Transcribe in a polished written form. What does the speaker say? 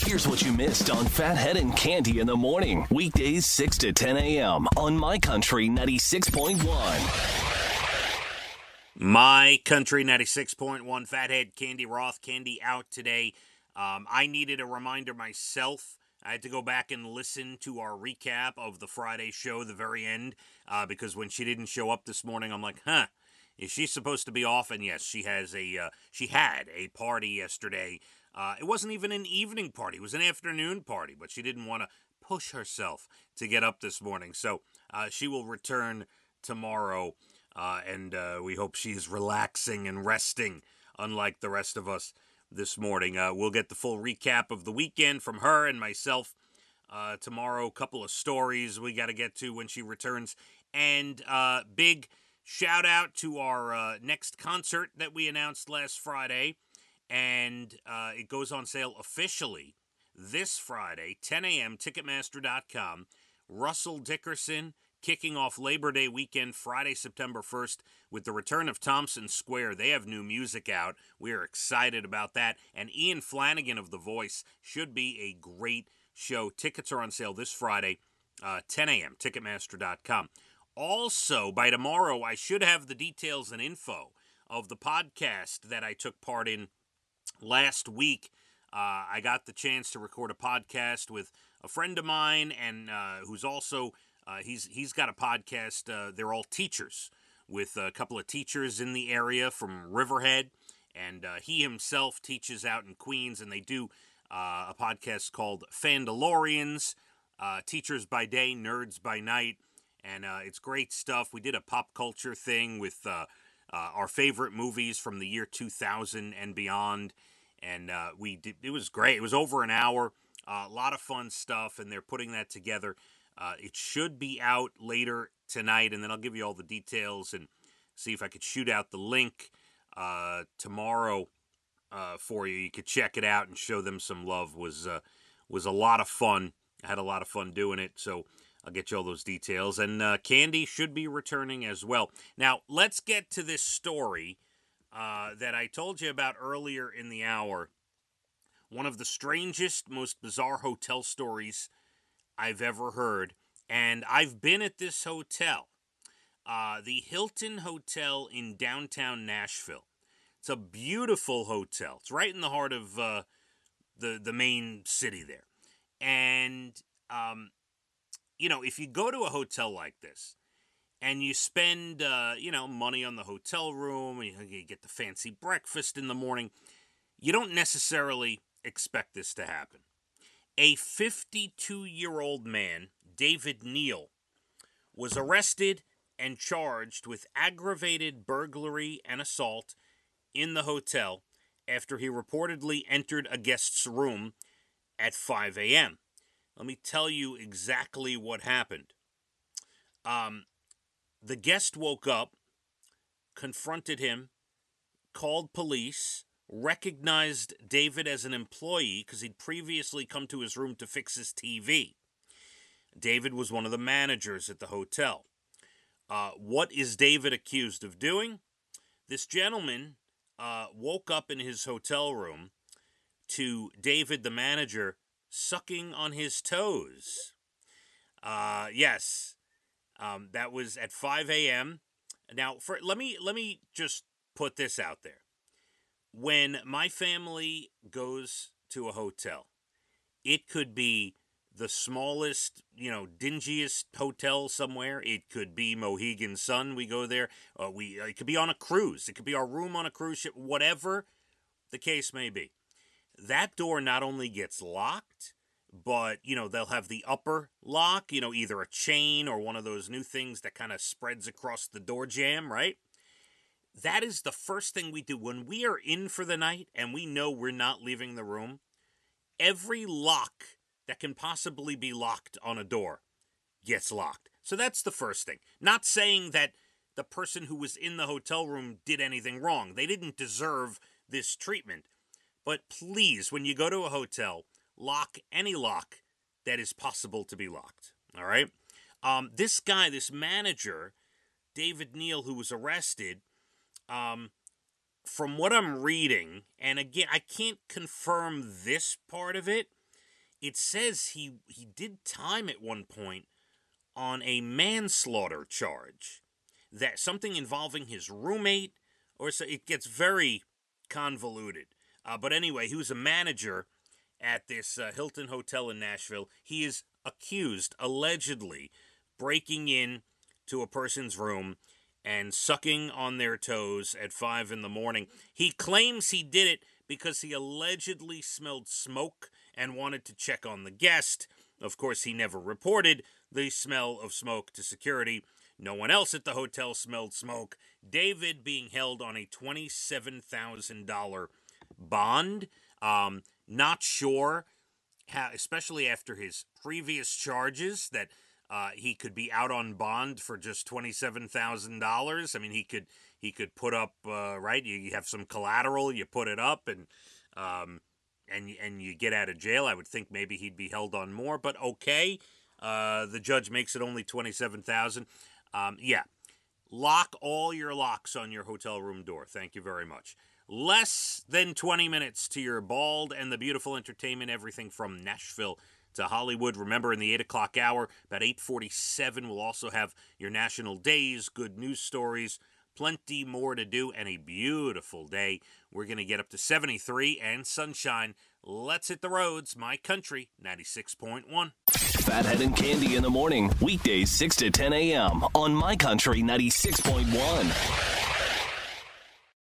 Here's what you missed on Phathead and Cande in the morning. Weekdays 6 to 10 a.m. on My Country 96.1. My Country 96.1, Phathead, Cande Roth, Cande out today. I needed a reminder myself. I had to go back and listen to our recap of the Friday show, the very end, because when she didn't show up this morning, I'm like, is she supposed to be off? And yes, she had a party yesterday. It wasn't even an evening party. It was an afternoon party, but she didn't want to push herself to get up this morning. So she will return tomorrow, and we hope she is relaxing and resting, unlike the rest of us this morning. We'll get the full recap of the weekend from her and myself tomorrow. A couple of stories we got to get to when she returns. And big shout out to our next concert that we announced last Friday. And it goes on sale officially this Friday, 10 a.m., Ticketmaster.com. Russell Dickerson kicking off Labor Day weekend, Friday, September 1st, with the return of Thompson Square. They have new music out. We are excited about that. And Ian Flanagan of The Voice should be a great show. Tickets are on sale this Friday, 10 a.m., Ticketmaster.com. Also, by tomorrow, I should have the details and info of the podcast that I took part in last week. I got the chance to record a podcast with a friend of mine, and who's also he's got a podcast. They're all teachers, with a couple of teachers in the area from Riverhead, and he himself teaches out in Queens, and they do a podcast called Fandalorians, Teachers by Day, Nerds by Night, and it's great stuff. We did a pop culture thing with our favorite movies from the year 2000 and beyond, and it was great. It was over an hour, a lot of fun stuff, and they're putting that together. It should be out later tonight, and then I'll give you all the details and see if I could shoot out the link tomorrow for you. You could check it out and show them some love. Was a lot of fun. I had a lot of fun doing it, so I'll get you all those details. And Cande should be returning as well. Now, let's get to this story that I told you about earlier in the hour. One of the strangest, most bizarre hotel stories I've ever heard. And I've been at this hotel, the Hilton Hotel in downtown Nashville. It's a beautiful hotel. It's right in the heart of the main city there. And if you go to a hotel like this and you spend, money on the hotel room, and you get the fancy breakfast in the morning, you don't necessarily expect this to happen. A 52-year-old man, David Neal, was arrested and charged with aggravated burglary and assault in the hotel after he reportedly entered a guest's room at 5 a.m. Let me tell you exactly what happened. The guest woke up, confronted him, called police, recognized David as an employee because he'd previously come to his room to fix his TV. David was one of the managers at the hotel. What is David accused of doing? This gentleman woke up in his hotel room to David, the manager, sucking on his toes. Yes, that was at 5 a.m. Now, let me just put this out there. When my family goes to a hotel, it could be the smallest, dingiest hotel somewhere. It could be Mohegan Sun. We go there. It could be on a cruise. It could be our room on a cruise ship. Whatever the case may be, that door not only gets locked, but they'll have the upper lock. Either a chain or one of those new things that kind of spreads across the door jamb, right? That is the first thing we do when we are in for the night and we know we're not leaving the room. Every lock that can possibly be locked on a door gets locked. So that's the first thing. Not saying that the person who was in the hotel room did anything wrong. They didn't deserve this treatment. But please, when you go to a hotel, lock any lock that is possible to be locked. All right? This guy, this manager, David Neal, who was arrested, from what I'm reading, and again, I can't confirm this part of it, it says he did time at one point on a manslaughter charge, that something involving his roommate, or so. It gets very convoluted. But anyway, he was a manager at this Hilton Hotel in Nashville. He is accused, allegedly, breaking in to a person's room and sucking on their toes at 5 in the morning. He claims he did it because he allegedly smelled smoke and wanted to check on the guest. Of course, he never reported the smell of smoke to security. No one else at the hotel smelled smoke. David being held on a $27,000 bond. Not sure how, especially after his previous charges, that he could be out on bond for just $27,000. I mean, he could put up right. You have some collateral, you put it up, and you get out of jail. I would think maybe he'd be held on more, but okay. The judge makes it only $27,000. Yeah, lock all your locks on your hotel room door. Thank you very much. Less than 20 minutes to your bald and the beautiful entertainment, everything from Nashville to Hollywood. Remember, in the 8 o'clock hour, about 8:47, we'll also have your national days, good news stories, plenty more to do, and a beautiful day. We're going to get up to 73 and sunshine. Let's hit the roads. My Country 96.1. Phathead and Cande in the morning, weekdays 6 to 10 a.m. on My Country 96.1.